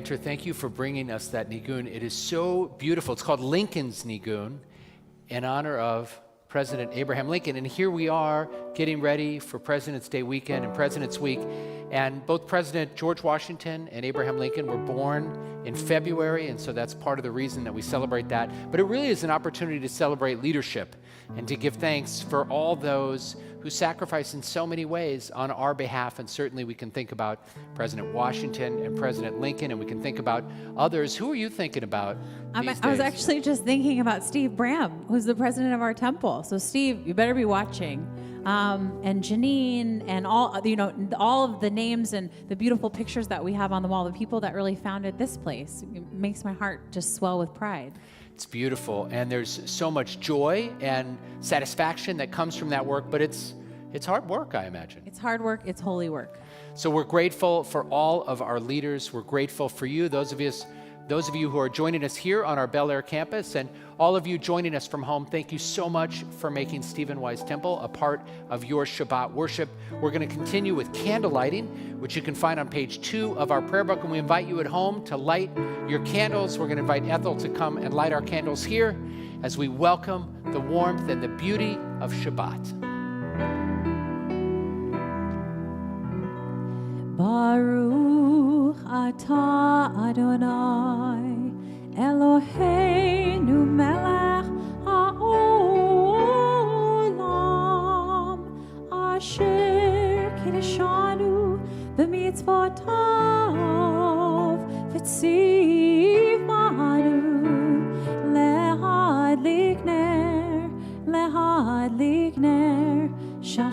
Cantor, thank you for bringing us that nigun. It is so beautiful. It's called Lincoln's Nigun in honor of President Abraham Lincoln. And here we are getting ready for President's Day weekend and President's Week. And both President George Washington and Abraham Lincoln were born in February, and so that's part of the reason that we celebrate that. But it really is an opportunity to celebrate leadership and to give thanks for all those who sacrifice in so many ways on our behalf. And certainly we can think about President Washington and President Lincoln, and we can think about others. Who are you thinking about these days? I was actually just thinking about Steve Bram, who's the president of our temple. So Steve, you better be watching. And Janine and all of the names and the beautiful pictures that we have on the wall, the people that really founded this place. It makes my heart just swell with pride. It's beautiful, and there's so much joy and satisfaction that comes from that work, but it's hard work, I imagine. It's hard work, it's holy work. So we're grateful for all of our leaders. We're grateful for you, those of you who are joining us here on our Bel Air campus, and all of you joining us from home. Thank you so much for making Stephen Wise Temple a part of your Shabbat worship. We're going to continue with candle lighting, which you can find on page 2 of our prayer book, and we invite you at home to light your candles. We're going to invite Ethel to come and light our candles here as we welcome the warmth and the beauty of Shabbat. Baruch atah Adonai Eloheinu melech haolam asher kiddushanu b'mitzvotav v'tzivanu lehadlik ner shel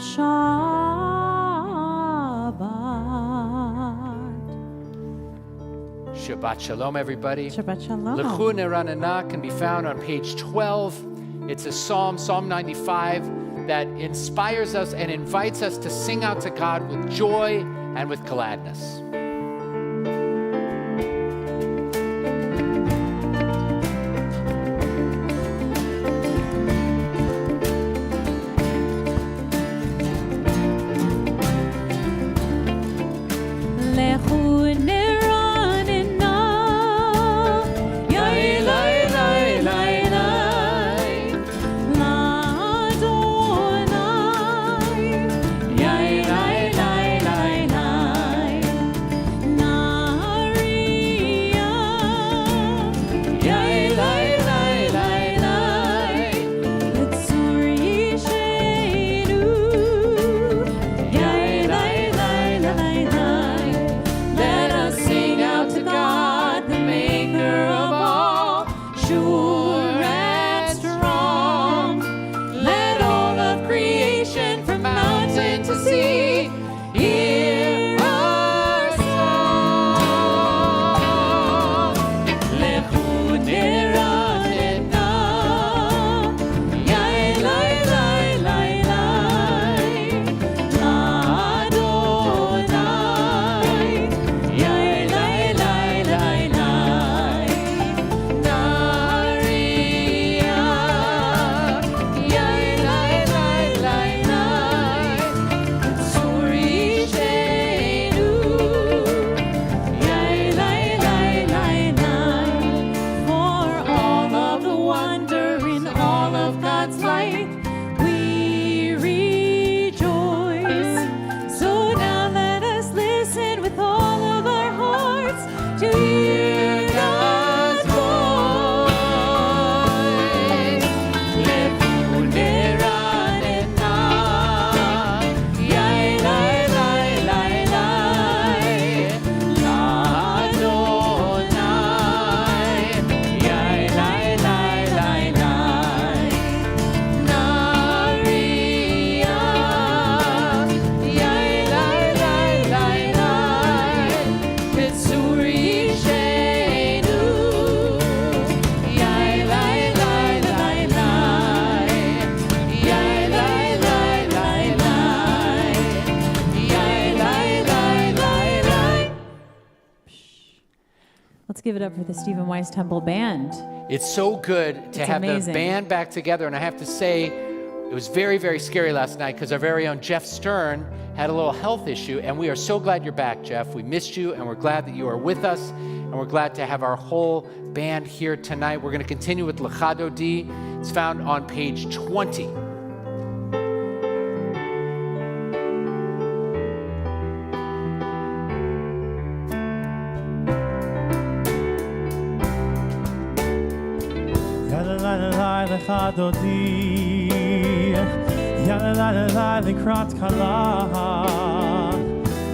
Shabbat Shalom, everybody. Shabbat Shalom. L'chu Neranana can be found on page 12. It's a psalm, Psalm 95, that inspires us and invites us to sing out to God with joy and with gladness. Give it up for the Stephen Wise Temple Band. It's so good to have the band back together, and I have to say, it was very, very scary last night because our very own Jeff Stern had a little health issue, and we are so glad you're back, Jeff. We missed you, and we're glad that you are with us. And we're glad to have our whole band here tonight. We're going to continue with Lecha Dodi. It's found on page 20. Lecha Dodi, Yalla la la la likrat kala,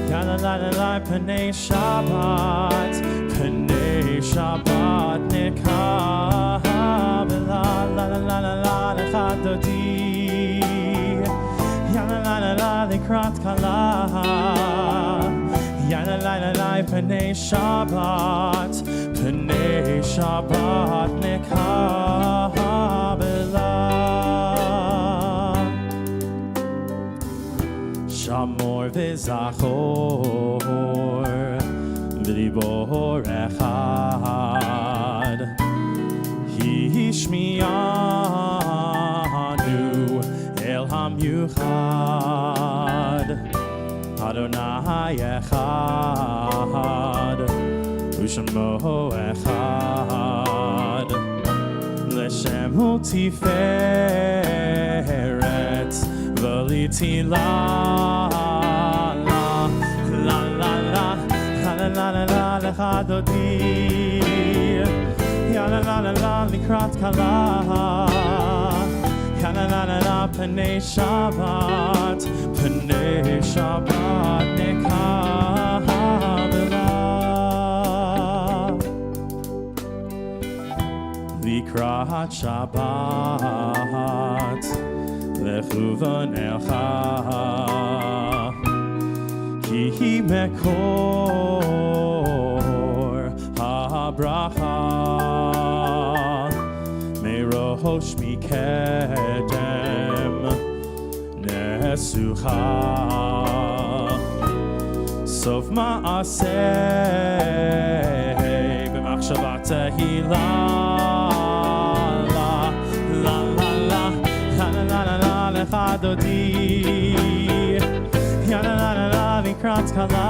Yalla la la la Pnei Shabbat nekabela, La la la la la Lecha Dodi, Yalla la la la likrat kala, Yalla la la la Pnei Shabbat nekabela. Shamor v'zachor v'libor echad hishmiyanu el hamyuchad Adonai echad u'shemo echad l'shem hu tiferet v'litila La la la lecha dodi, ya la la la la likrat kala, ya la la la la pnei Shabbat nekabela. Likrat Shabbat lechu v'nelcha. Ki mekor habracha merosh mikedem nesucha sof ma'aseh b'machshava tehila la la la la la la la lecha dodi ya la la la likrat kala,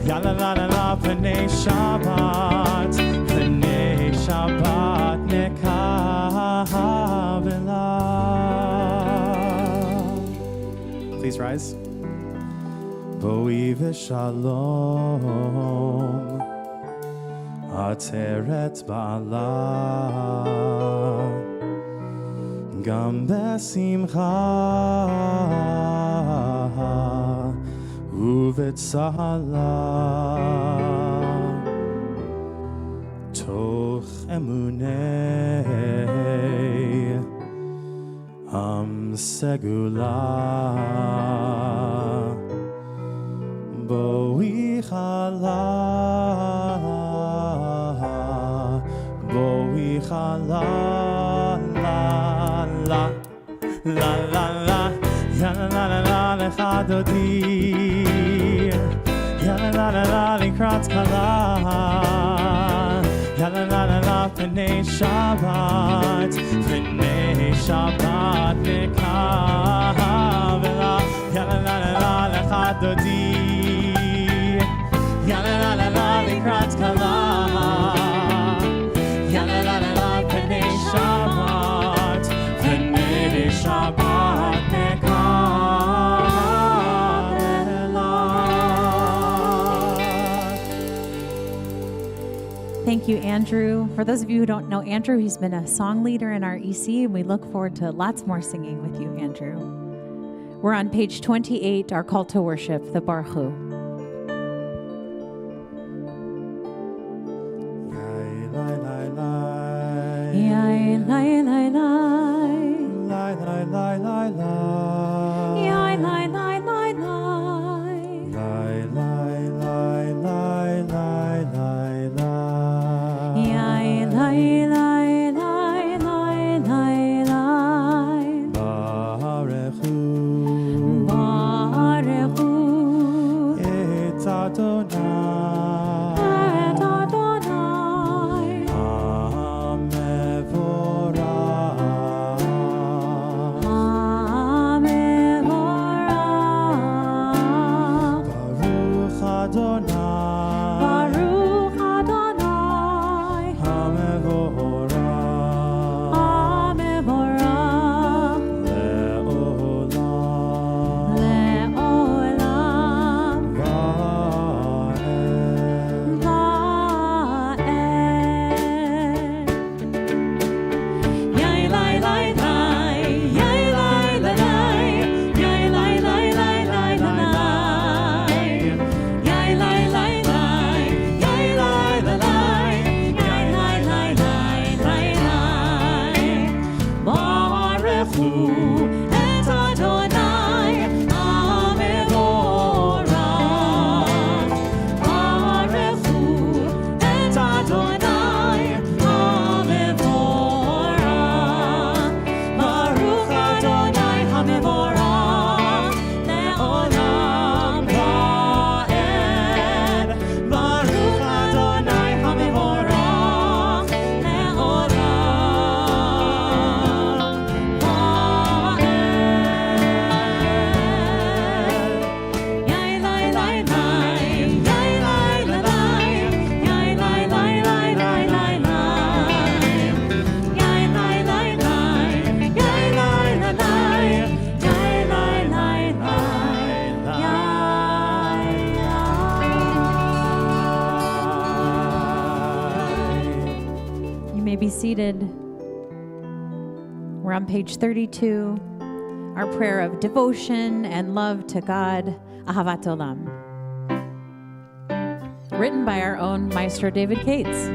ya la la la pnei Shabbat nekabela. Please rise. Boi v'shalom ateret ba'ala gam besimcha uvetzala toch emunei am segula boi chala la la la la la ya la la la lecha dodi, ya la la la likrat kala, ya la la la pnei Shabbat nekabela, ya la la la lecha dodi, ya la la la likrat kala, ya la la la pnei Shabbat Thank you, Andrew. For those of you who don't know Andrew, he's been a song leader in our EC, and we look forward to lots more singing with you, Andrew. We're on page 28, our call to worship, the Baruch Hu. Adonai, Amevorach. may be seated. We're on page 32, our prayer of devotion and love to God, Ahavat Olam. Written by our own Maestro David Cates.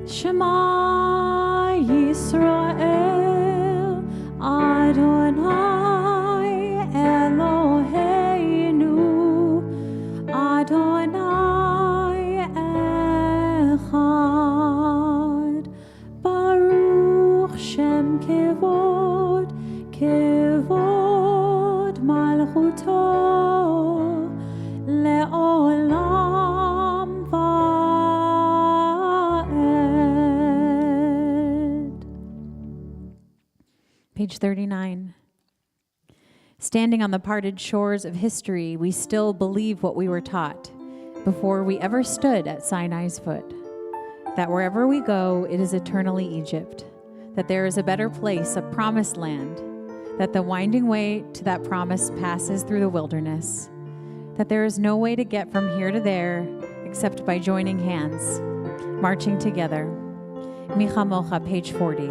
Shema Yisrael Adonai Eloheinu Adonai Echad Baruch Shem Kevod Kevod Malchuto Le'olam Va'ed. Page 39. Standing on the parted shores of history, we still believe what we were taught before we ever stood at Sinai's foot, that wherever we go, it is eternally Egypt, that there is a better place, a promised land, that the winding way to that promise passes through the wilderness, that there is no way to get from here to there except by joining hands, marching together. Micha Mocha, page 40.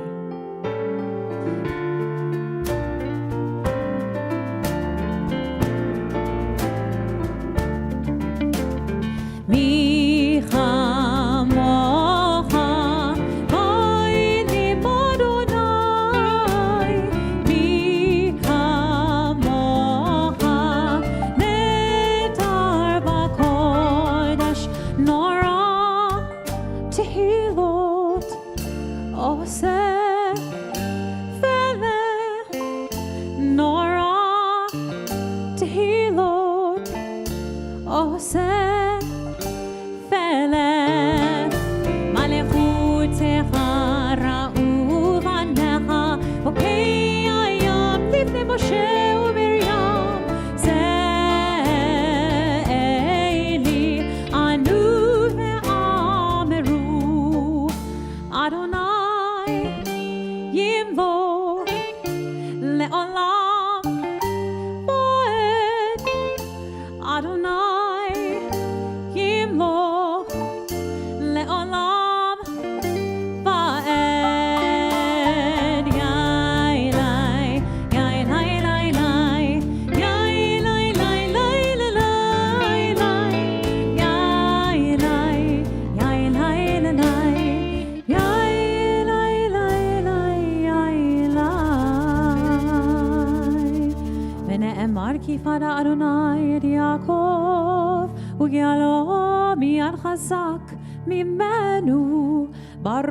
כי פדה אדוני את יעקב, וגאלו מיד חזק ממנו. ברוך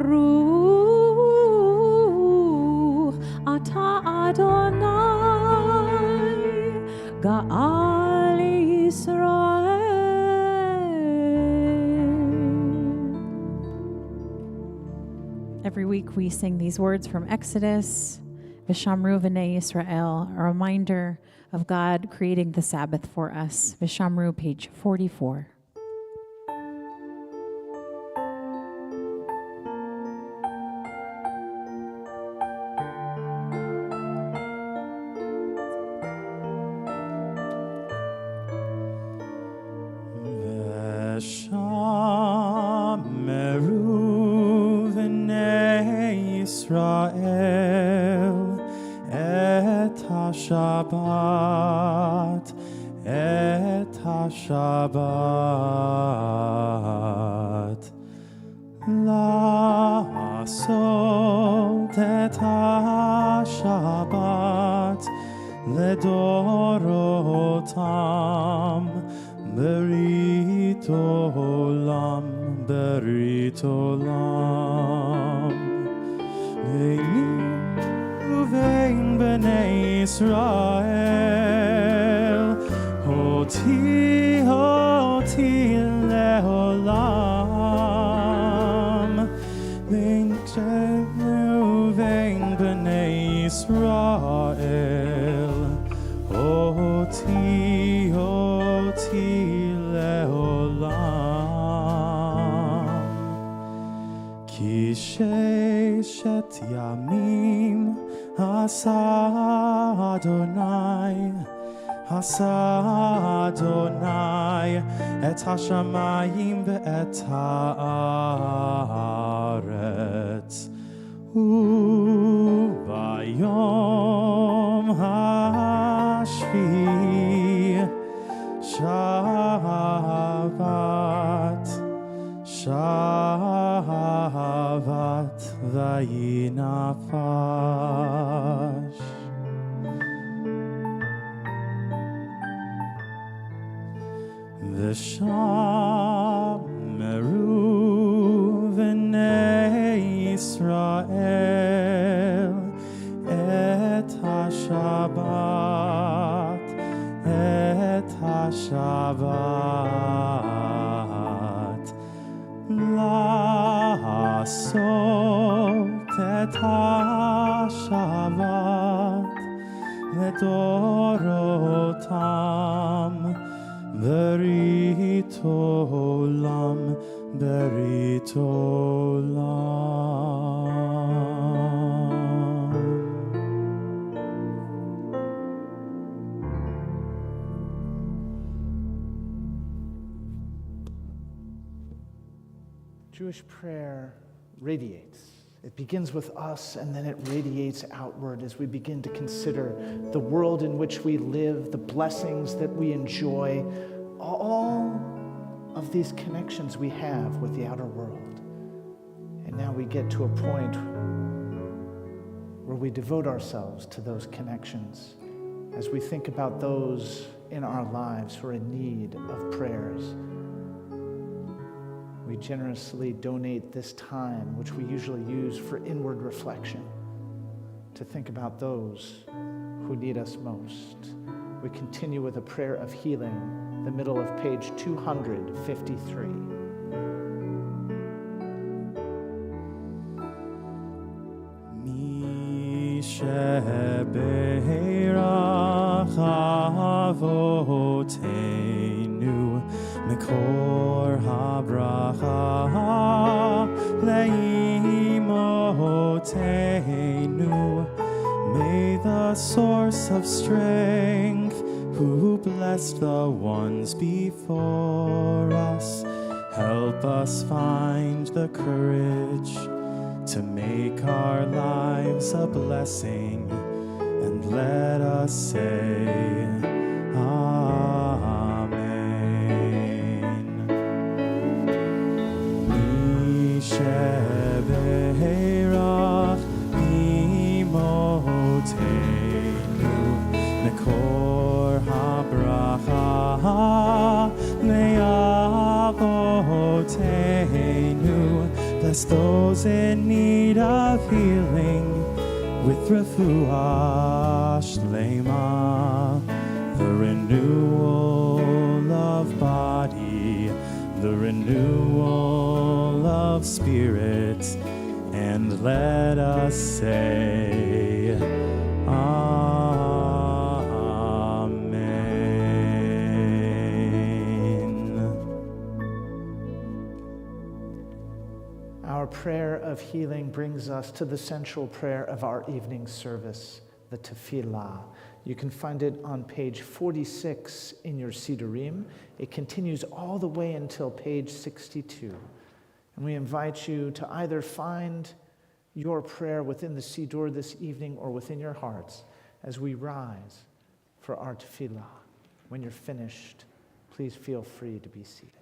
אתה אדוני, גאל ישראל. Every week we sing these words from Exodus, Vishamru v'nei Yisrael, a reminder of God creating the Sabbath for us. Vishamru, page 44. Vishamru v'nei Yisrael et ha-Shabbat, et ha-Shabbat. La'asot et ha-Shabbat ledorotam, berit olam, berit olam. Beini uvein bnei Yisrael, oti leolam. Beini uvein bnei Yisrael, oti leolam. Ki sheshet yamim asa Adonai et hashamayim ve'et haaretz, ubayom hashvi Shabbat vayinafash. Vishamru v'nei Yisrael et ha-Shabbat, et ha-Shabbat. La'asot et ha-Shabbat ledorotam, berit olam, berit olam. Jewish prayer radiates. It begins with us and then it radiates outward as we begin to consider the world in which we live, the blessings that we enjoy, all of these connections we have with the outer world. And now we get to a point where we devote ourselves to those connections as we think about those in our lives who are in need of prayers. We generously donate this time, which we usually use for inward reflection, to think about those who need us most. We continue with a prayer of healing, the middle of page 253. Mi shebeirach avoteinu mikor habracha leimotenu. May the source of strength, who blessed the ones before us, help us find the courage to make our lives a blessing, and let us say, Amen. Mi shebeirach imotenu nekor Bless those in need of healing with refuah shlema, the renewal of body, the renewal of spirit, and let us say, Our prayer of healing brings us to the central prayer of our evening service, the tefillah. You can find it on page 46 in your Sidurim. It continues all the way until page 62. And we invite you to either find your prayer within the Sidur this evening or within your hearts as we rise for our tefillah. When you're finished, please feel free to be seated.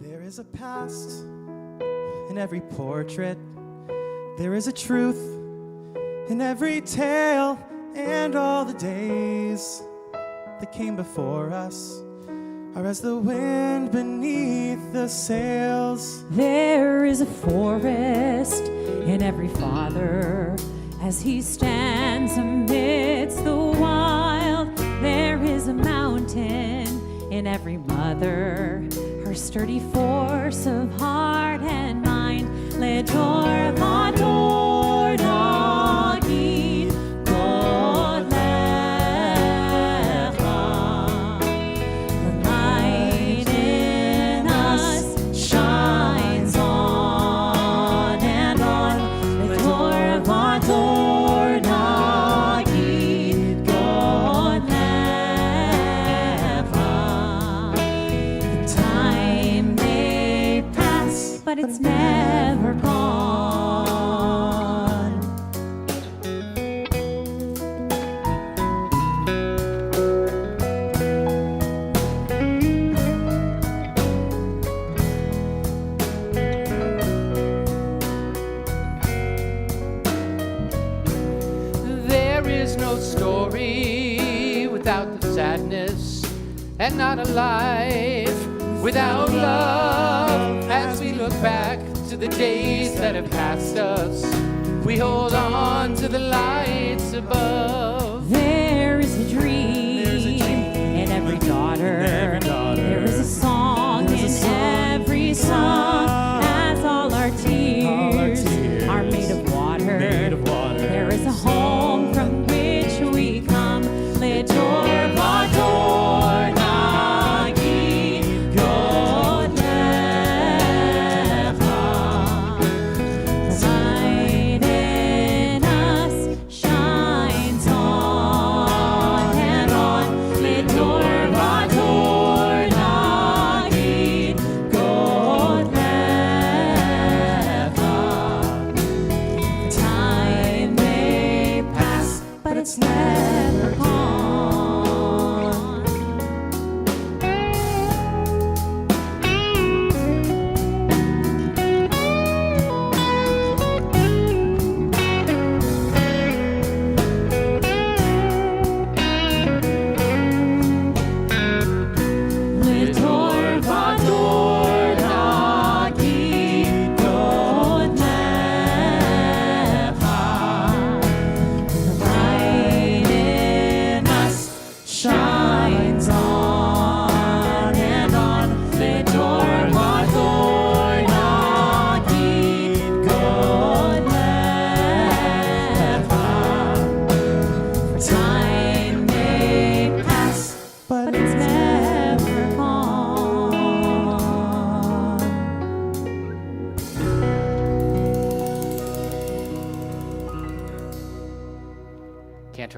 There is a past in every portrait. There is a truth in every tale, and all the days that came before us are as the wind beneath the sails. There is a forest in every father as he stands amidst the wild. There is a mountain in every mother, her sturdy force of heart and mind. Ledor vador nagid God lecha. The light in us shines on and on. Ledor vador nagid God lecha. Time may pass, but it's never gone. There is no story without the sadness, and not a life without love. As we look back to the days that have passed us, we hold on to the lights above. There is a dream in every daughter. There is a song in every song. As all our tears are made of water. There is a home from which we come. Ledor vador nagi God lecha. The light in us shines on and on.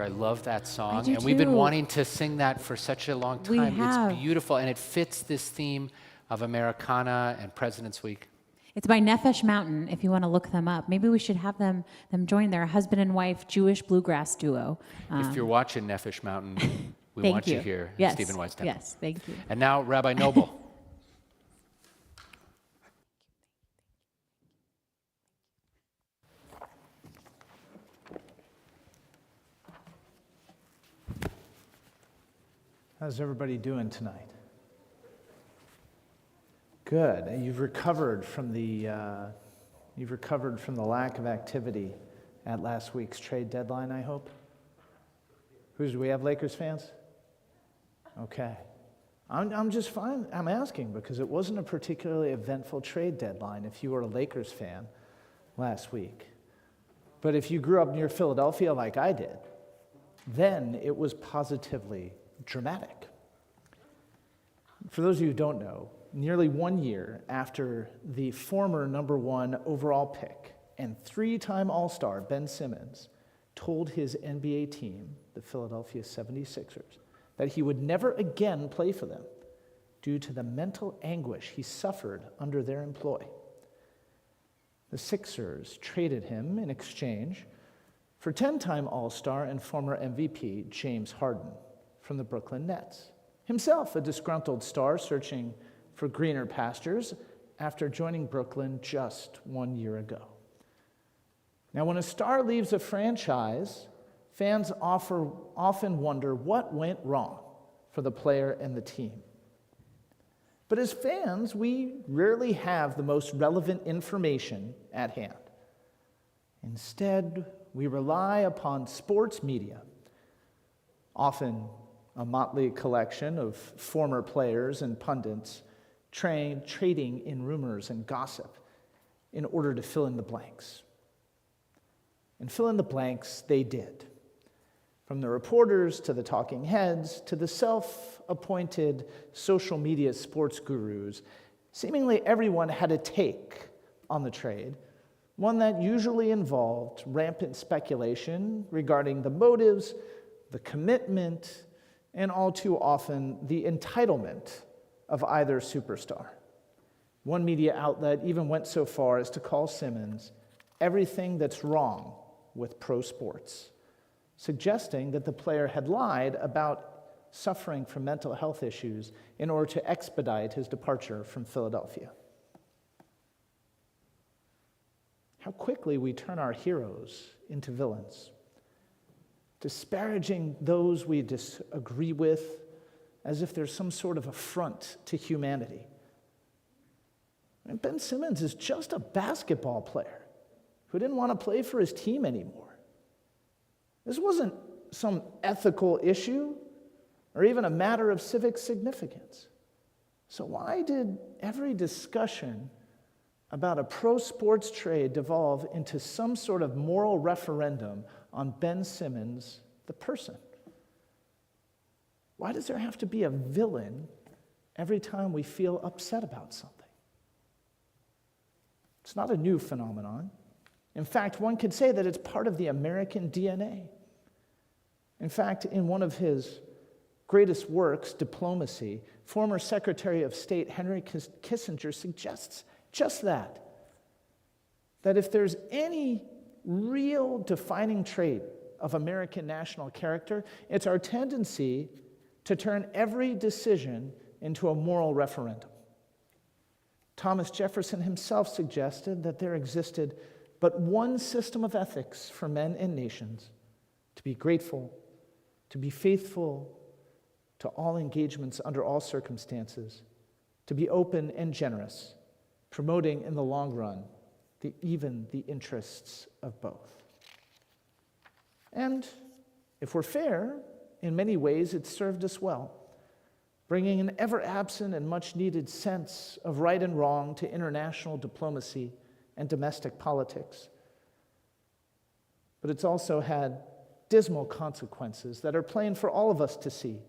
Culture. I love that song. do And we've been too. wanting to sing that for such a long We time. have. It's beautiful, and it fits this theme of Americana and President's Week. It's by Nefesh Mountain, if you want to look them up. Maybe we should have them join their husband and wife Jewish bluegrass duo. If you're watching Nefesh Mountain, we Thank want you here at Yes. Stephen White's Temple. Yes, thank you. And now, Rabbi Noble. How's everybody doing tonight? Good. You've recovered from the lack of activity at last week's trade deadline, I hope. Do we have Lakers fans? Okay. I'm just fine. I'm asking because it wasn't a particularly eventful trade deadline if you were a Lakers fan last week. But if you grew up near Philadelphia like I did, then it was positively dramatic. For those of you who don't know, nearly 1 year after the former number 1 overall pick and 3-time All-Star Ben Simmons told his NBA team, the Philadelphia 76ers, that he would never again play for them due to the mental anguish he suffered under their employ. The Sixers traded him in exchange for 10-time All-Star and former MVP James Harden from the Brooklyn Nets, himself a disgruntled star searching for greener pastures after joining Brooklyn just 1 year ago. Now, when a star leaves a franchise, fans often wonder what went wrong for the player and the team. But as fans, we rarely have the most relevant information at hand. Instead, we rely upon sports media, often a motley collection of former players and pundits trading in rumors and gossip in order to fill in the blanks. And fill in the blanks they did. From the reporters to the talking heads to the self-appointed social media sports gurus, seemingly everyone had a take on the trade, one that usually involved rampant speculation regarding the motives, the commitment, and all too often the entitlement of either superstar. One media outlet even went so far as to call Simmons everything that's wrong with pro sports, suggesting that the player had lied about suffering from mental health issues in order to expedite his departure from Philadelphia. How quickly we turn our heroes into villains, disparaging those we disagree with as if there's some sort of affront to humanity. And Ben Simmons is just a basketball player who didn't want to play for his team anymore. This wasn't some ethical issue or even a matter of civic significance. So why did every discussion about a pro sports trade devolve into some sort of moral referendum on Ben Simmons, the person? Why does there have to be a villain every time we feel upset about something? It's not a new phenomenon. In fact, one could say that it's part of the American DNA. In fact, in one of his greatest works, Diplomacy, former Secretary of State Henry Kissinger suggests just that if there's any real defining trait of American national character, it's our tendency to turn every decision into a moral referendum. Thomas Jefferson himself suggested that there existed but one system of ethics for men and nations: to be grateful, to be faithful to all engagements under all circumstances, to be open and generous, promoting in the long run even the interests of both. And if we're fair, in many ways it served us well, bringing an ever-absent and much-needed sense of right and wrong to international diplomacy and domestic politics. But it's also had dismal consequences that are plain for all of us to see.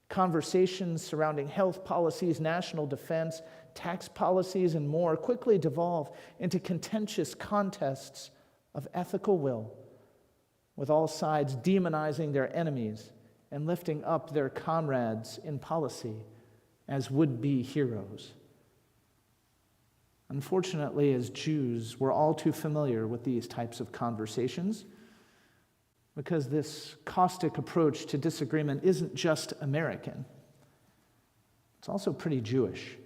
Conversations surrounding health policies, national defense, tax policies, and more quickly devolve into contentious contests of ethical will, with all sides demonizing their enemies and lifting up their comrades in policy as would-be heroes. Unfortunately, as Jews, we're all too familiar with these types of conversations because this caustic approach to disagreement isn't just American. It's also pretty Jewish,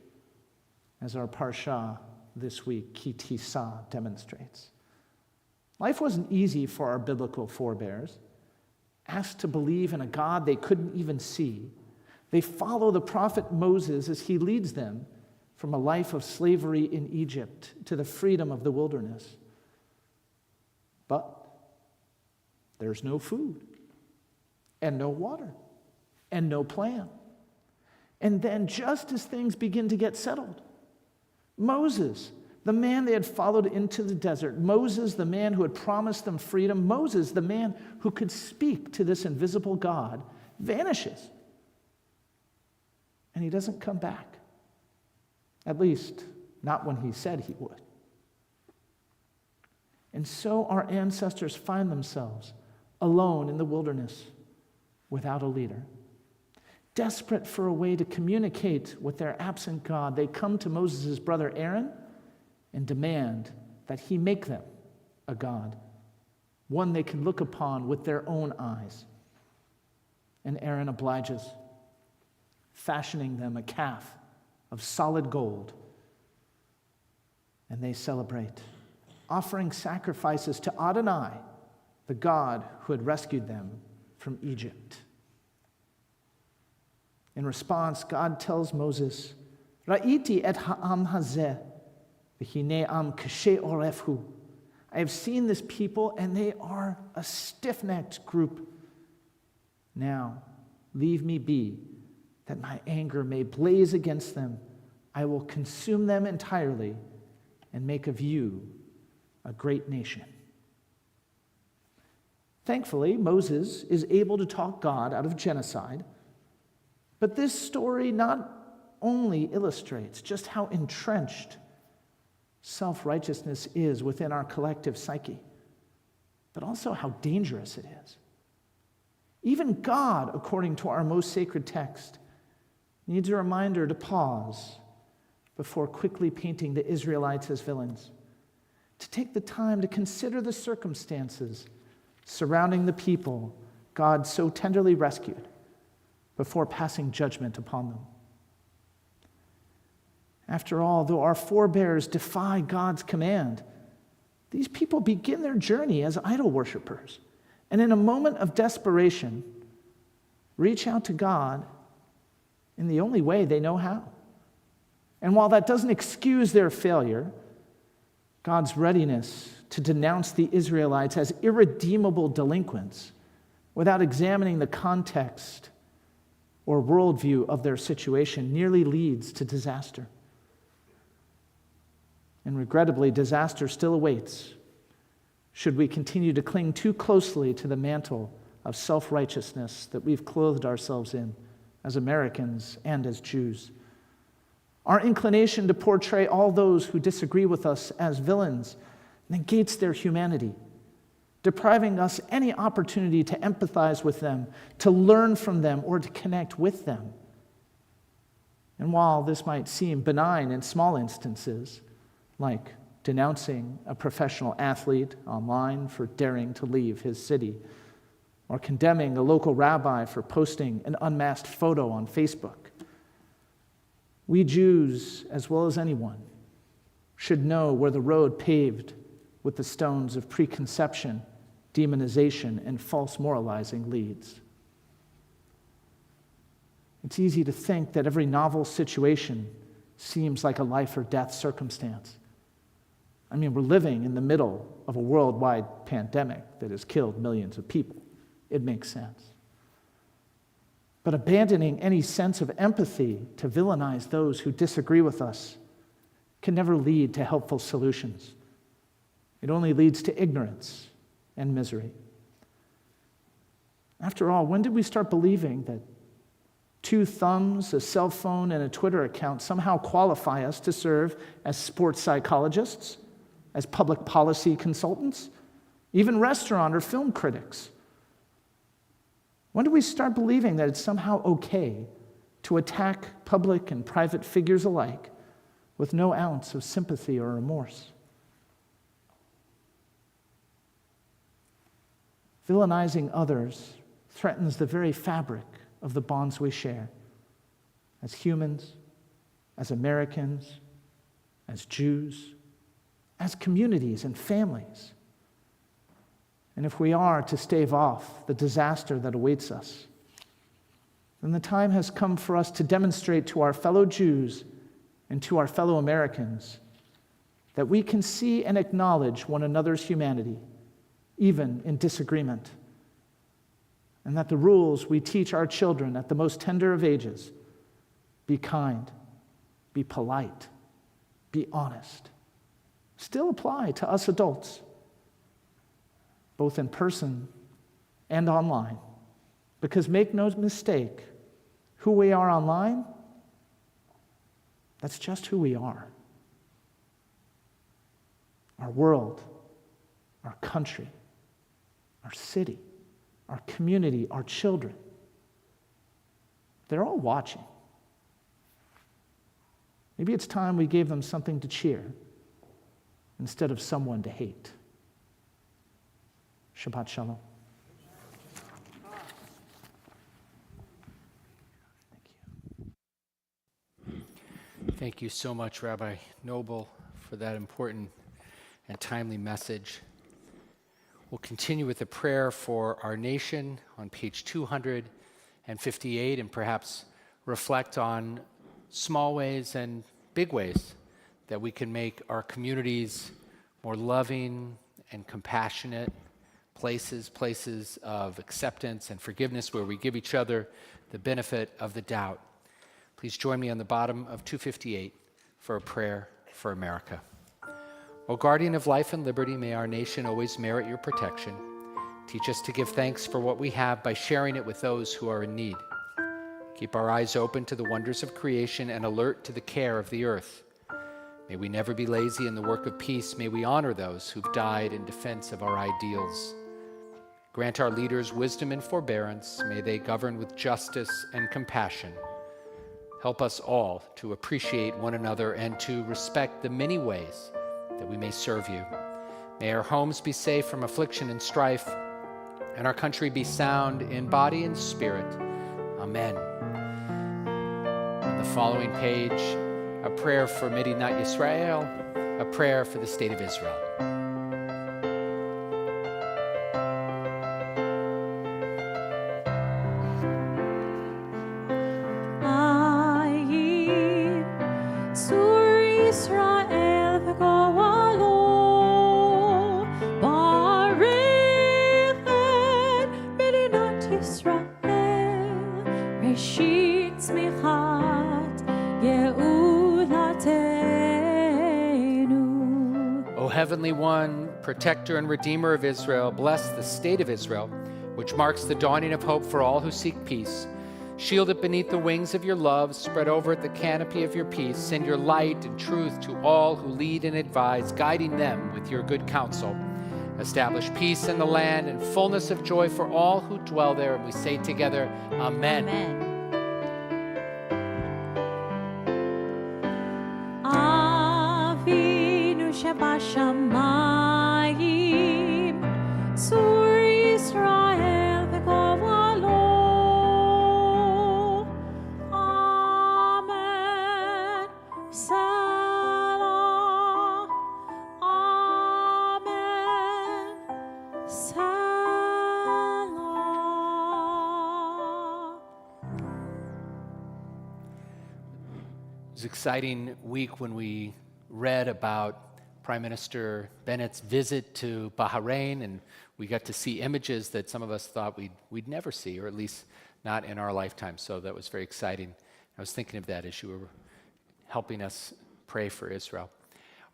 as our parsha this week, Ki Tisa, demonstrates. Life wasn't easy for our biblical forebears. Asked to believe in a God they couldn't even see, they follow the prophet Moses as he leads them from a life of slavery in Egypt to the freedom of the wilderness. But there's no food, and no water, and no plan. And then, just as things begin to get settled, Moses, the man they had followed into the desert, Moses, the man who had promised them freedom, Moses, the man who could speak to this invisible God, vanishes. And he doesn't come back. At least, not when he said he would. And so our ancestors find themselves alone in the wilderness without a leader. Desperate for a way to communicate with their absent God, they come to Moses' brother Aaron and demand that he make them a god, one they can look upon with their own eyes. And Aaron obliges, fashioning them a calf of solid gold. And they celebrate, offering sacrifices to Adonai, the God who had rescued them from Egypt. In response, God tells Moses, Ra'iti et ha'am hazeh, v'hinei am kashe orefhu. I have seen this people, and they are a stiff-necked group. Now, leave me be, that my anger may blaze against them. I will consume them entirely and make of you a great nation. Thankfully, Moses is able to talk God out of genocide, but this story not only illustrates just how entrenched self-righteousness is within our collective psyche, but also how dangerous it is. Even God, according to our most sacred text, needs a reminder to pause before quickly painting the Israelites as villains, to take the time to consider the circumstances surrounding the people God so tenderly rescued before passing judgment upon them. After all, though our forebears defy God's command, these people begin their journey as idol worshipers, and in a moment of desperation, reach out to God in the only way they know how. And while that doesn't excuse their failure, God's readiness to denounce the Israelites as irredeemable delinquents without examining the context or worldview of their situation nearly leads to disaster. And regrettably, disaster still awaits should we continue to cling too closely to the mantle of self-righteousness that we've clothed ourselves in as Americans and as Jews. Our inclination to portray all those who disagree with us as villains negates their humanity, depriving us any opportunity to empathize with them, to learn from them, or to connect with them. And while this might seem benign in small instances, like denouncing a professional athlete online for daring to leave his city, or condemning a local rabbi for posting an unmasked photo on Facebook, we Jews, as well as anyone, should know where the road paved with the stones of preconception, demonization, and false moralizing leads. It's easy to think that every novel situation seems like a life or death circumstance. I mean, we're living in the middle of a worldwide pandemic that has killed millions of people. It makes sense. But abandoning any sense of empathy to villainize those who disagree with us can never lead to helpful solutions. It only leads to ignorance and misery. After all, when did we start believing that 2 thumbs, a cell phone, and a Twitter account somehow qualify us to serve as sports psychologists, as public policy consultants, even restaurant or film critics? When do we start believing that it's somehow okay to attack public and private figures alike with no ounce of sympathy or remorse? Villainizing others threatens the very fabric of the bonds we share as humans, as Americans, as Jews, as communities and families. And if we are to stave off the disaster that awaits us, then the time has come for us to demonstrate to our fellow Jews and to our fellow Americans that we can see and acknowledge one another's humanity, even in disagreement, and that the rules we teach our children at the most tender of ages, be kind, be polite, be honest, still apply to us adults, both in person and online. Because make no mistake, who we are online, that's just who we are. Our world, our country, our city, our community, our children, they're all watching. Maybe it's time we gave them something to cheer instead of someone to hate. Shabbat Shalom. Thank you so much, Rabbi Noble, for that important and timely message. We'll continue with a prayer for our nation on page 258 and perhaps reflect on small ways and big ways that we can make our communities more loving and compassionate places of acceptance and forgiveness where we give each other the benefit of the doubt. Please join me on the bottom of 258 for a prayer for America. O guardian of life and liberty, may our nation always merit your protection. Teach us to give thanks for what we have by sharing it with those who are in need. Keep our eyes open to the wonders of creation and alert to the care of the earth. May we never be lazy in the work of peace. May we honor those who've died in defense of our ideals. Grant our leaders wisdom and forbearance. May they govern with justice and compassion. Help us all to appreciate one another and to respect the many ways that we may serve you. May our homes be safe from affliction and strife, and our country be sound in body and spirit. Amen. On the following page, a prayer for Medinat Yisrael, a prayer for the state of Israel. Heavenly One, protector and redeemer of Israel, bless the state of Israel, which marks the dawning of hope for all who seek peace. Shield it beneath the wings of your love, spread over it the canopy of your peace. Send your light and truth to all who lead and advise, guiding them with your good counsel. Establish peace in the land and fullness of joy for all who dwell there. And we say together, Amen. Amen. בשמיים, צור ישראל וגואלו. אמן. סלام. אמן. סלام. It was an exciting week when we read about Prime Minister Bennett's visit to Bahrain, and we got to see images that some of us thought we'd never see, or at least not in our lifetime. So that was very exciting. I was thinking of that as you were helping us pray for Israel.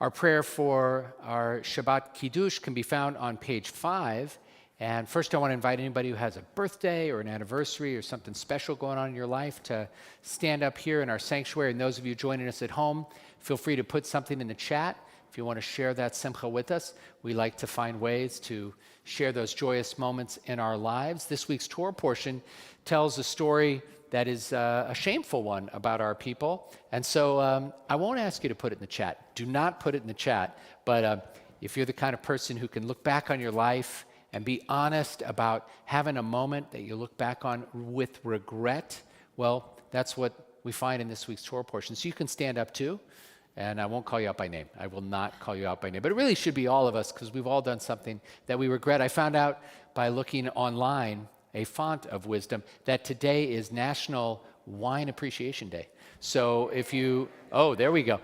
Our prayer for our Shabbat Kiddush can be found on page 5. And first, I want to invite anybody who has a birthday or an anniversary or something special going on in your life to stand up here in our sanctuary. And those of you joining us at home, feel free to put something in the chat. if you want to share that simcha with us, we like to find ways to share those joyous moments in our lives. This week's Torah portion tells a story that is a shameful one about our people. And so I won't ask you to put it in the chat. Do not put it in the chat. But if you're the kind of person who can look back on your life and be honest about having a moment that you look back on with regret, well, that's what we find in this week's Torah portion. So you can stand up too. And I won't call you out by name. I will not call you out by name. But it really should be all of us because we've all done something that we regret. I found out by looking online, a font of wisdom, that today is National Wine Appreciation Day. So if you, there we go.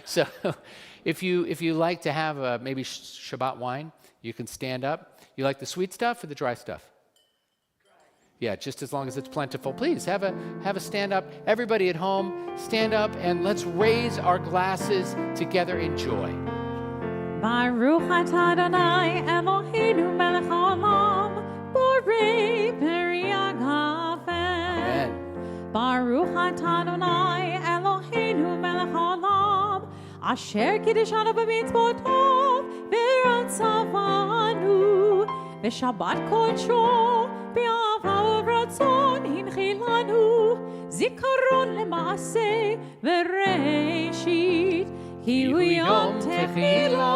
So if you like to have maybe Shabbat wine, you can stand up. You like the sweet stuff or the dry stuff? Yeah, just as long as it's plentiful. Please have a stand up. Everybody at home, stand up and let's raise our glasses together in joy. Baruch atah Adonai Eloheinu melech haolam, borei peri hagafen. Amen. Baruch atah Adonai Eloheinu melech haolam, asher kiddeshanu b'mitzvotov v'rantzavanu, v'shabbat kodsho b'ahava u'ratzon hinchilanu, zikaron lema'aseh v'reishit. Ki hu yom techila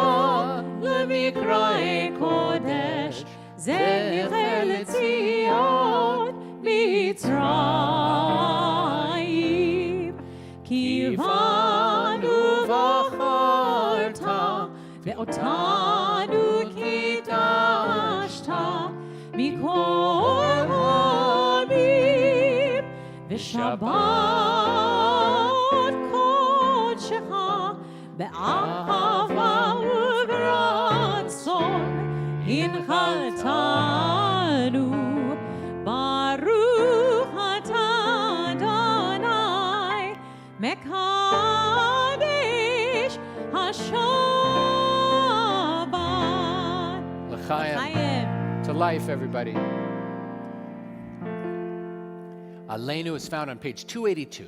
lemikra'e kodesh, zeh letzion Mitzrayim. Ki banu v'charta ve'otanu kidashta mikol ha'amim v'shabbat kodshecha be'ahava u'b'ratzon hinchaltanu. Baruch atah Adonai mekadesh hashabbat. L'chaim. To life, everybody. Aleinu is found on page 282.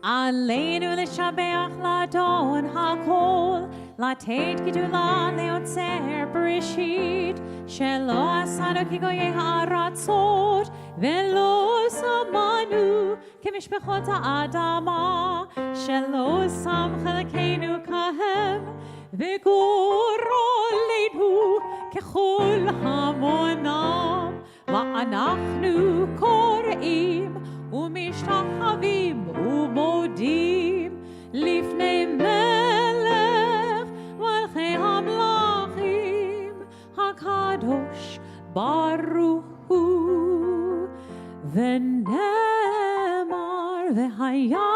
Aleinu l'shabeach l'adon hakol, לתת גדולה ליוצר בראשית, שלא עשנו כגויי הארצות, ולא שמנו כמשפחות האדמה, שלא שם חלקנו כהם, וגורלנו ככל המונם, ואנחנו קוראים ומשתחווים ומודים לפני מלך מלכי המלכים הקדוש ברוך הוא. ונאמר והיה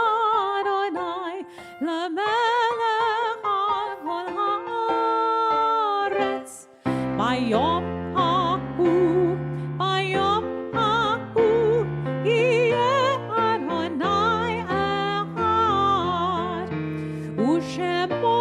אדוני למלך על כל הארץ ביום ההוא, ביום ההוא יהיה אדוני אחד, ושמו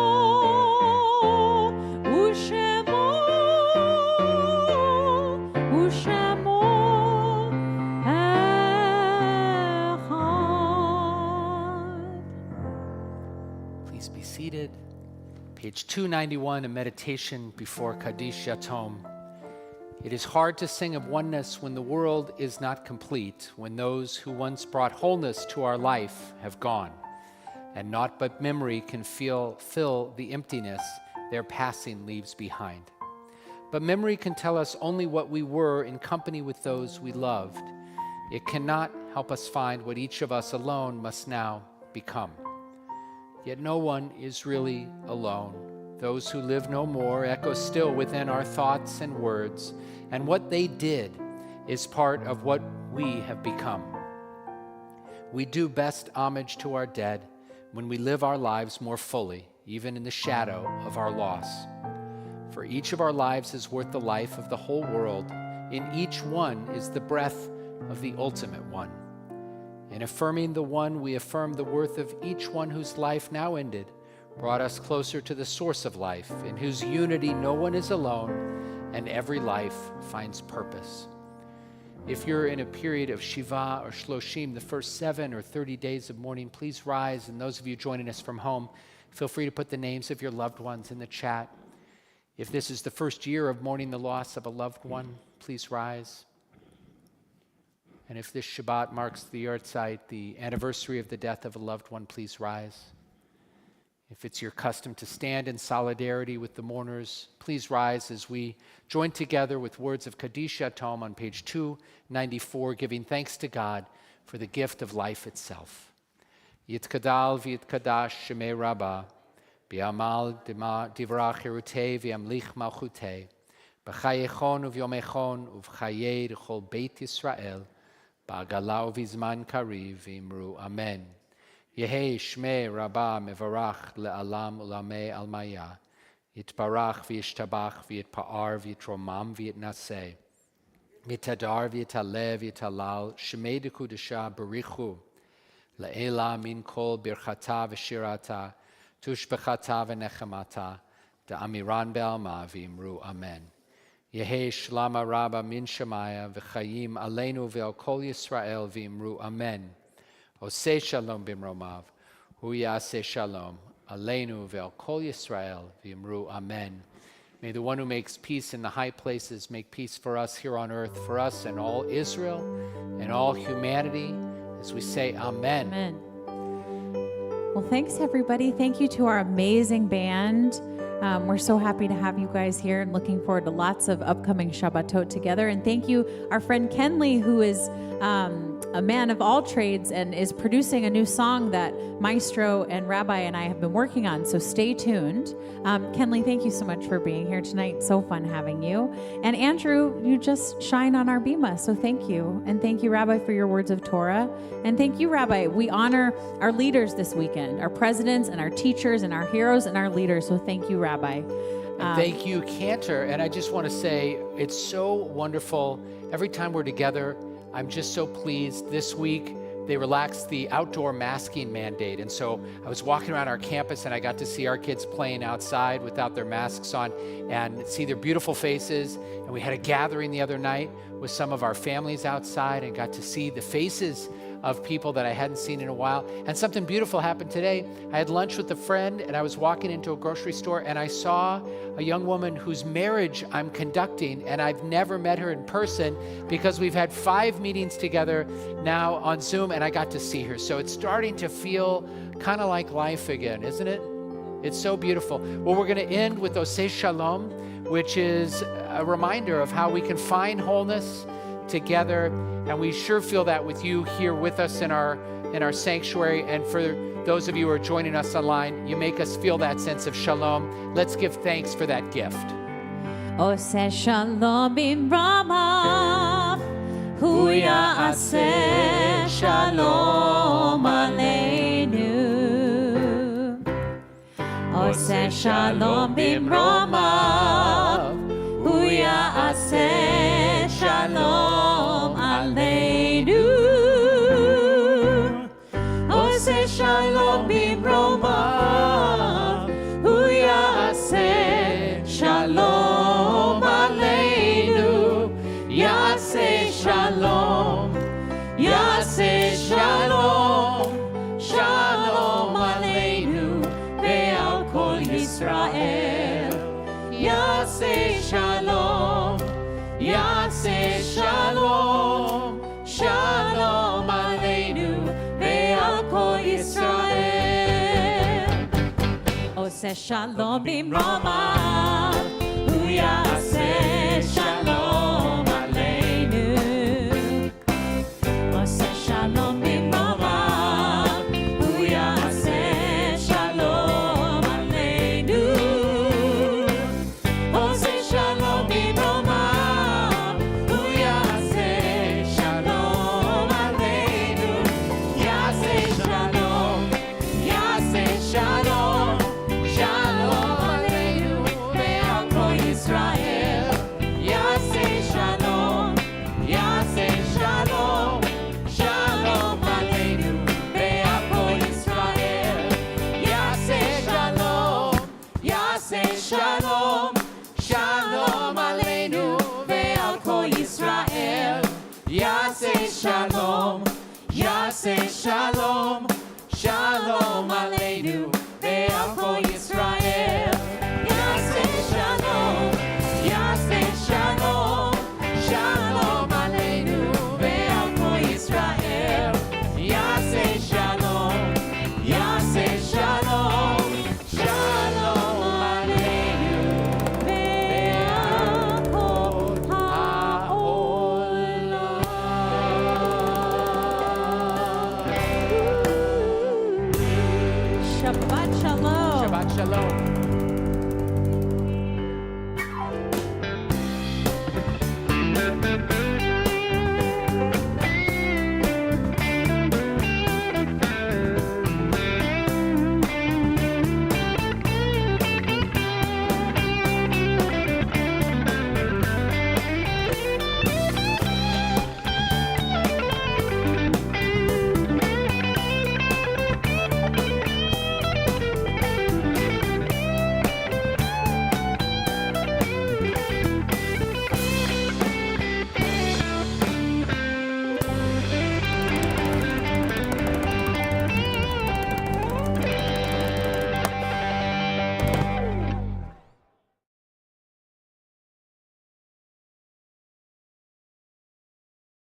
Please be seated. Page 291, a meditation before Kaddish Yatom. It is hard to sing of oneness when the world is not complete, when those who once brought wholeness to our life have gone, and naught but memory can fill the emptiness their passing leaves behind. But memory can tell us only what we were in company with those we loved. It cannot help us find what each of us alone must now become. Yet no one is really alone. Those who live no more echo still within our thoughts and words, and what they did is part of what we have become. We do best homage to our dead when we live our lives more fully, even in the shadow of our loss. For each of our lives is worth the life of the whole world. In each one is the breath of the ultimate one. In affirming the one, we affirm the worth of each one whose life now ended, brought us closer to the source of life, in whose unity no one is alone and every life finds purpose. If you're in a period of Shiva or Shloshim, the first 7 or 30 days of mourning, please rise. And those of you joining us from home, feel free to put the names of your loved ones in the chat. If this is the first year of mourning the loss of a loved one, please rise. And if this Shabbat marks the Yahrzeit, the anniversary of the death of a loved one, please rise. If it's your custom to stand in solidarity with the mourners, please rise as we join together with words of Kaddish Yatom on page 294, giving thanks to God for the gift of life itself. Yitkadal v'yitkadash shemei Rabbah, bi'amal divrach cherutei v'yamlich malchutei, b'chayechon uvyomechon uv'chayei d'chol beit Yisrael, ba'agala uv'izman kariv v'imru amen. Yehei Shmei Rabbah Mevarach Le'alam Ulamei Almaya, Yitbarach v'yishtabach v'yitpa'ar v'yitromam v'yitnaseh, Yitadar v'yitaleh v'yitalal, Shmei Dekudesha Barichu, Le'ela min kol birchata v'shirata, tushbechata v'nechemata, Da'amiran be'alma v'imru amen. Yehei Shlama Rabbah min Shemaya v'chayim aleinu ve'al kol Yisrael v'imru amen. Oseh shalom bimromav, hu yaseh shalom, aleinu ve'al kol Yisrael, v'imru amen. May the one who makes peace in the high places make peace for us here on earth, for us and all Israel and all humanity, as we say amen. Amen. Well, thanks everybody. Thank you to our amazing band. We're so happy to have you guys here and looking forward to lots of upcoming Shabbatot together. And thank you, our friend Kenley, who is a man of all trades and is producing a new song that Maestro and Rabbi and I have been working on. So stay tuned. Kenley, thank you so much for being here tonight. So fun having you. And Andrew, you just shine on our bima. So thank you. And thank you, Rabbi, for your words of Torah. And thank you, Rabbi. We honor our leaders this weekend, our presidents and our teachers and our heroes and our leaders. So thank you, Rabbi. And thank you, Cantor. And I just want to say, it's so wonderful. Every time we're together, I'm just so pleased. This week, they relaxed the outdoor masking mandate. And so I was walking around our campus and I got to see our kids playing outside without their masks on and see their beautiful faces. And we had a gathering the other night with some of our families outside and got to see the faces of people that I hadn't seen in a while. And something beautiful happened today. I had lunch with a friend and I was walking into a grocery store and I saw a young woman whose marriage I'm conducting, and I've never met her in person because we've had 5 meetings together now on Zoom, and I got to see her. So it's starting to feel kind of like life again, isn't it? It's so beautiful. Well, we're going to end with Oseh Shalom, which is a reminder of how we can find wholeness together, and we sure feel that with you here with us in our sanctuary. And for those of you who are joining us online, you make us feel that sense of shalom. Let's give thanks for that gift. Oseh shalom bimromav, hu ya'aseh shalom aleinu. Oseh shalom bimromav, hu ya'aseh shalom aleinu. Oseh shalom bimromav, hu ya'aseh shalom aleinu. Ya'aseh shalom, ya'aseh shalom, shalom aleinu ve'al kol Yisrael. Ya'aseh shalom, ya'aseh shalom, shalom aleinu ve'al kol Yisrael. Oseh shalom bimromav, hu ya'aseh shalom aleinu. Oseh shalom bimromav, hu ya'aseh shalom aleinu. Oseh shalom bimromav, hu ya'aseh shalom aleinu. Ya'aseh shalom, ya'aseh shalom, shalom aleinu ve'al kol Yisrael. Shalom, Yaseh Shalom.